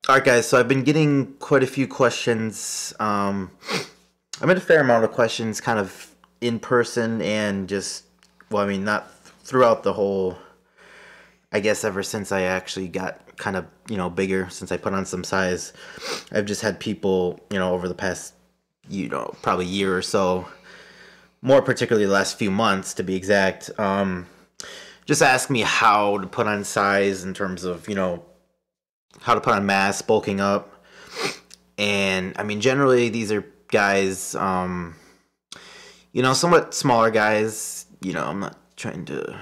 All right, guys. So I've been getting quite a few questions. I made a fair amount of questions, kind of in person and just, well, I mean, not throughout the whole. I guess ever since I actually got kind of bigger, since I put on some size, I've just had people over the past probably year or so, more particularly the last few months to be exact. Just ask me how to put on size in terms of how to put on mass, bulking up. And I mean, generally, these are guys, somewhat smaller guys. I'm not trying to,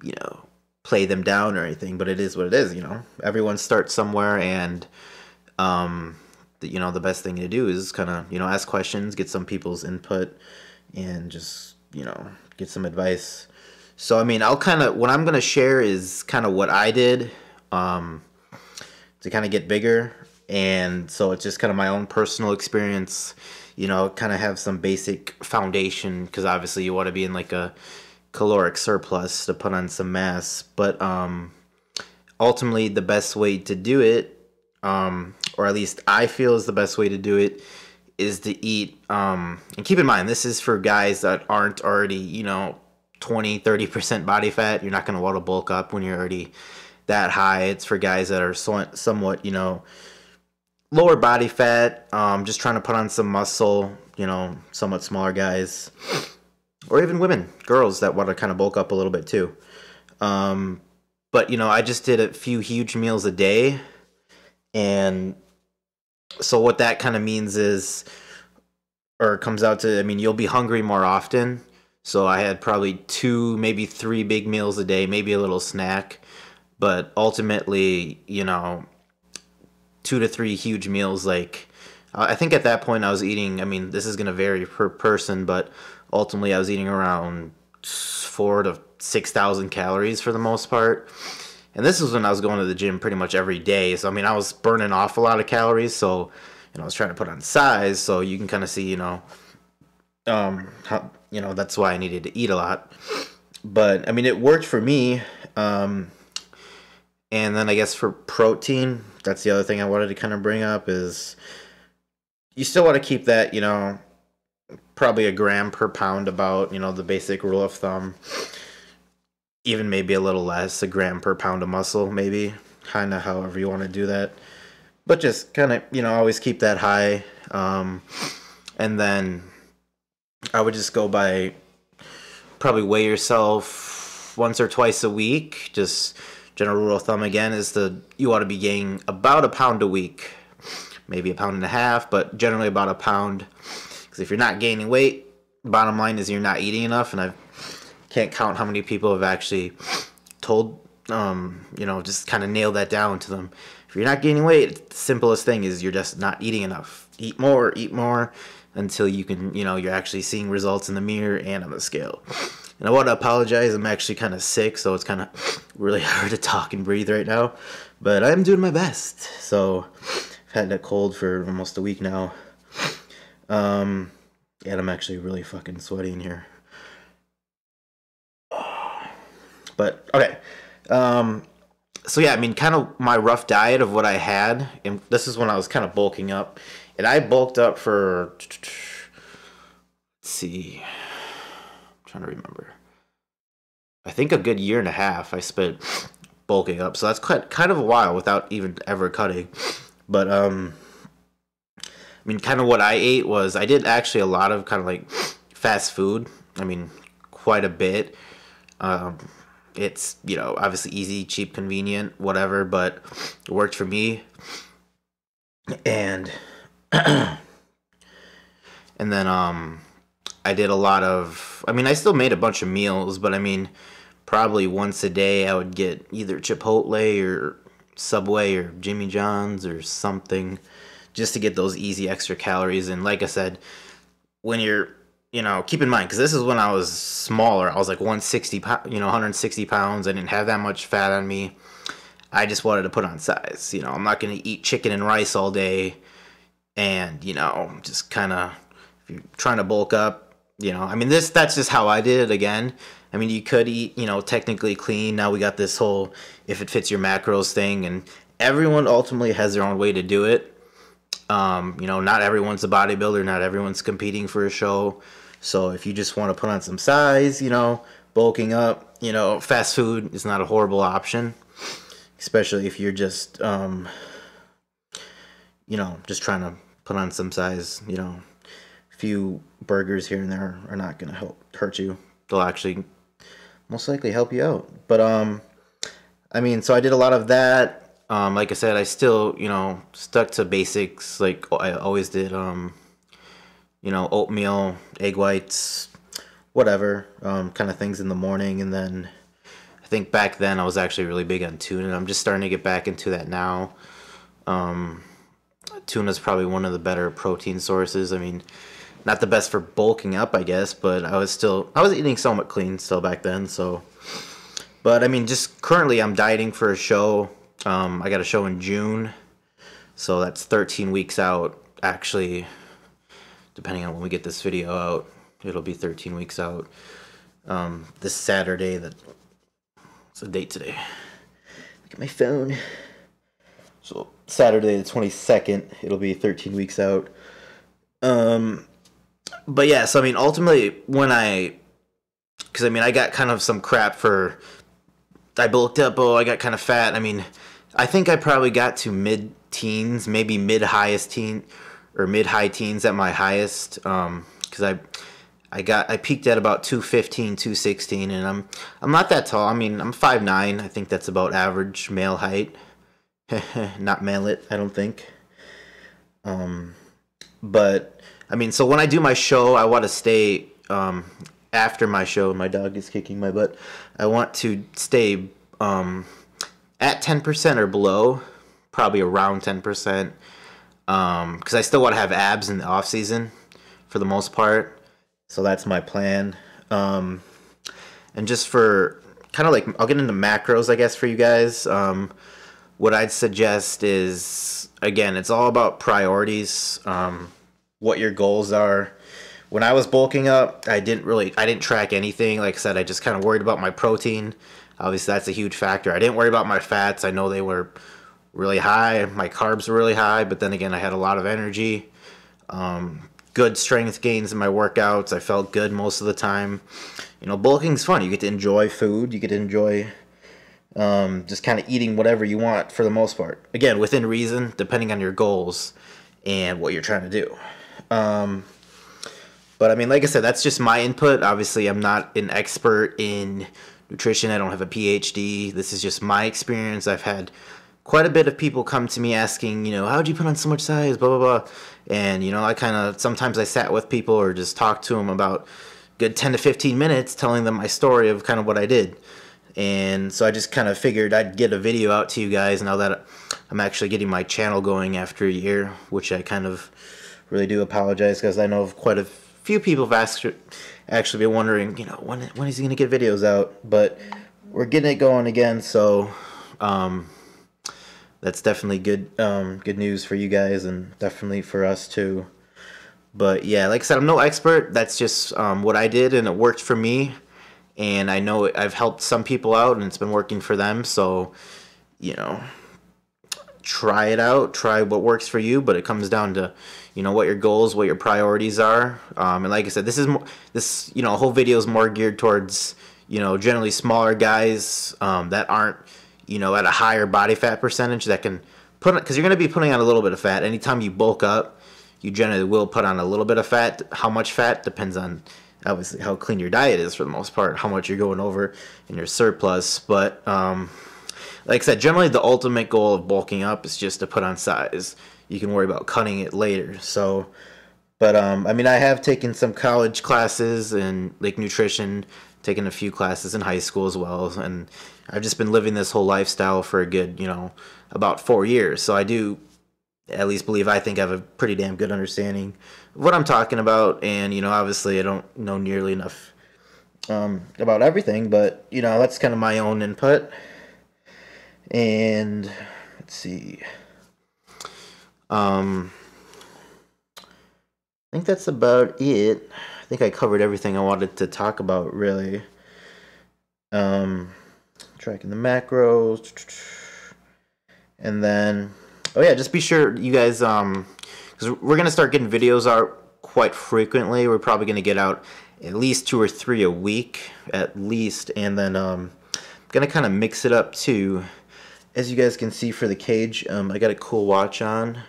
you know, play them down or anything, but it is what it is. Everyone starts somewhere, and the best thing to do is kind of ask questions, get some people's input, and just get some advice. So I mean, I'll kind of what I'm gonna share is kind of what I did um, to kind of get bigger. And so it's just kind of my own personal experience, kind of have some basic foundation because obviously you want to be in like a caloric surplus to put on some mass. But ultimately, the best way to do it, or at least I feel is the best way to do it, is to eat. And keep in mind, this is for guys that aren't already, 20-30% body fat. You're not going to want to bulk up when you're already that high. It's for guys that are somewhat, lower body fat, just trying to put on some muscle, somewhat smaller guys, or even women, girls that want to kind of bulk up a little bit too. But, I just did a few huge meals a day. And so what that kind of means is, or comes out to, I mean, you'll be hungry more often. So I had probably two, maybe three big meals a day, maybe a little snack. But ultimately, 2 to 3 huge meals. Like, I think at that point I was eating, I mean, this is going to vary per person, but ultimately I was eating around 4 to 6,000 calories for the most part. And this was when I was going to the gym pretty much every day. So, I mean, I was burning off a lot of calories. So, I was trying to put on size. So you can kind of see, how, that's why I needed to eat a lot. But, I mean, it worked for me. And then I guess for protein, that's the other thing I wanted to kind of bring up is you still want to keep that, probably a gram per pound about, the basic rule of thumb. Even maybe a little less, a gram per pound of muscle, maybe. Kind of however you want to do that. But just kind of, always keep that high. And then I would just go by probably weigh yourself once or twice a week. Just general rule of thumb again is you ought to be gaining about a pound a week, maybe a pound and a half, but generally about a pound. Because if you're not gaining weight, bottom line is you're not eating enough. And I can't count how many people have actually told, just kind of nail that down to them. If you're not gaining weight, the simplest thing is you're just not eating enough. Eat more until you can, you're actually seeing results in the mirror and on the scale. And I want to apologize. I'm actually kind of sick, so it's kind of really hard to talk and breathe right now. But I'm doing my best. So I've had that cold for almost a week now. And I'm actually really fucking sweaty in here. But okay. So yeah, I mean, kind of my rough diet of what I had, and this is when I was kind of bulking up, and I bulked up for, let's see, I'm trying to remember. I think a good year and a half I spent bulking up, so that's kind of a while without even ever cutting. But I mean, kind of what I ate was I did actually a lot of kind of like fast food. I mean, quite a bit. It's obviously easy, cheap, convenient, whatever, but it worked for me. And and then I did a lot of, I mean, I still made a bunch of meals, but I mean, probably once a day I would get either Chipotle or Subway or Jimmy John's or something just to get those easy extra calories. And like I said, when you're, keep in mind, because this is when I was smaller. I was like 160, 160 pounds. I didn't have that much fat on me. I just wanted to put on size. I'm not going to eat chicken and rice all day. And, just kind of, if you're trying to bulk up, I mean, that's just how I did it again. I mean, you could eat, technically clean. Now we got this whole, if it fits your macros thing. And everyone ultimately has their own way to do it. You know, not everyone's a bodybuilder, not everyone's competing for a show. So if you just want to put on some size, you know, bulking up, you know, fast food is not a horrible option, especially if you're just, you know, just trying to put on some size. You know, a few burgers here and there are not going to hurt you. They'll actually most likely help you out. But, I mean, so I did a lot of that. Like I said, I still, you know, stuck to basics like I always did. You know, oatmeal, egg whites, whatever, kind of things in the morning. And then I think back then I was actually really big on tuna, and I'm just starting to get back into that now. Tuna is probably one of the better protein sources. I mean, not the best for bulking up, I guess, but I was eating somewhat clean still back then. So, but I mean, just currently I'm dieting for a show. I got a show in June, so that's 13 weeks out. Actually, depending on when we get this video out, it'll be 13 weeks out. This Saturday, what's the date today? Look at my phone. So Saturday the 22nd, it'll be 13 weeks out. But yeah, so I mean, ultimately, because I mean, I got kind of some crap for, I bulked up, I got kind of fat. I mean, I think I probably got to mid-teens, maybe mid-high teens at my highest, because I peaked at about 215, 216, and I'm not that tall. I mean, I'm 5'9". I think that's about average male height. Not mallet, I don't think. But I mean, so when I do my show, I want to stay after my show. My dog is kicking my butt. I want to stay at 10% or below, probably around 10%, because I still want to have abs in the off season for the most part. So that's my plan. And just for kind of like, I'll get into macros, I guess, for you guys. What I'd suggest is, again, it's all about priorities, what your goals are. When I was bulking up, I didn't track anything. Like I said, I just kind of worried about my protein. Obviously, that's a huge factor. I didn't worry about my fats. I know they were really high. My carbs were really high, but then again, I had a lot of energy. Good strength gains in my workouts. I felt good most of the time. You know, bulking's fun. You get to enjoy food. You get to enjoy just kind of eating whatever you want for the most part. Again, within reason, depending on your goals and what you're trying to do. But I mean, like I said, that's just my input. Obviously, I'm not an expert in nutrition. I don't have a PhD. This is just my experience. I've had quite a bit of people come to me asking, you know, how'd you put on so much size, blah, blah, blah. And, you know, sometimes I sat with people or just talked to them about good 10 to 15 minutes telling them my story of kind of what I did. And so I just kind of figured I'd get a video out to you guys now that I'm actually getting my channel going after a year, which I kind of really do apologize, because I know quite a few people have actually been wondering, you know, when is he going to get videos out? But we're getting it going again, so that's definitely good news for you guys, and definitely for us too. But yeah, like I said, I'm no expert. That's just what I did, and it worked for me. And I know I've helped some people out, and it's been working for them. So, you know, try it out. Try what works for you. But it comes down to, you know, what your goals, what your priorities are. And like I said, this you know, whole video is more geared towards, you know, generally smaller guys that aren't, you know, at a higher body fat percentage that can put, because you're going to be putting on a little bit of fat. Anytime you bulk up, you generally will put on a little bit of fat. How much fat depends on, obviously, how clean your diet is for the most part, how much you're going over in your surplus. But like I said, generally the ultimate goal of bulking up is just to put on size. You can worry about cutting it later. So, but I mean, I have taken some college classes in like nutrition, taken a few classes in high school as well, and I've just been living this whole lifestyle for a good, you know, about 4 years. So I do at least believe, I think I have a pretty damn good understanding of what I'm talking about. And, you know, obviously I don't know nearly enough about everything, but, you know, that's kind of my own input. And let's see. I think that's about it. I think I covered everything I wanted to talk about, really. Tracking the macros. And then, oh yeah, just be sure you guys, because we're gonna start getting videos out quite frequently. We're probably gonna get out at least 2 or 3 a week, at least. And then gonna kind of mix it up too. As you guys can see for the cage, I got a cool watch on.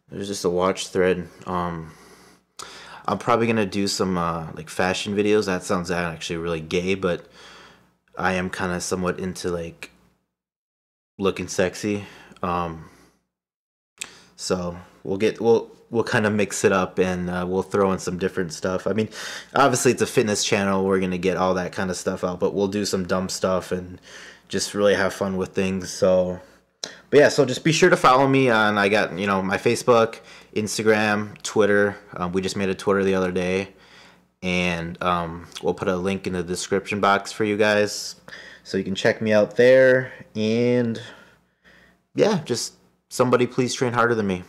There's just a watch thread. I'm probably gonna do some like fashion videos. That sounds actually really gay, but I am kind of somewhat into like looking sexy. So we'll kind of mix it up, and we'll throw in some different stuff. I mean, obviously it's a fitness channel. We're gonna get all that kind of stuff out, but we'll do some dumb stuff and just really have fun with things. So, but yeah, so just be sure to follow me on. I got my Facebook, Instagram, Twitter. We just made a Twitter the other day, and we'll put a link in the description box for you guys, so you can check me out there. And yeah, just somebody please train harder than me.